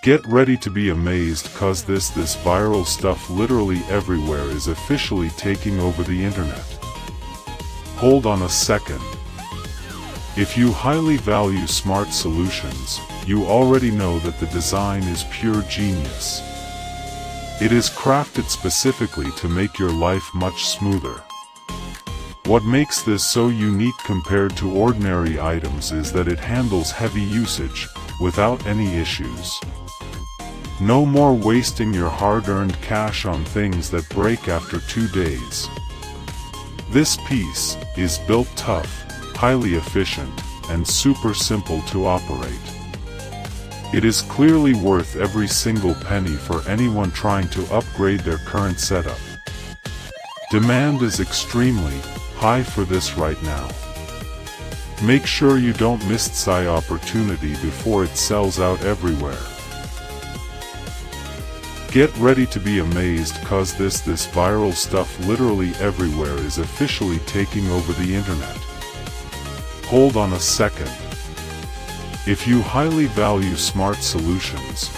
Get ready to be amazed, cause this viral stuff literally everywhere is officially taking over the internet. Hold on a second. If you highly value smart solutions, you already know that the design is pure genius. It is crafted specifically to make your life much smoother. What makes this so unique compared to ordinary items is that it handles heavy usage without any issues. No more wasting your hard-earned cash on things that break after 2 days. This piece is built tough, highly efficient, and super simple to operate. It is clearly worth every single penny for anyone trying to upgrade their current setup. Demand is extremely high for this right now. Make sure you don't miss this opportunity before it sells out everywhere. Get ready to be amazed, cause this viral stuff literally everywhere is officially taking over the internet. Hold on a second. If you highly value smart solutions,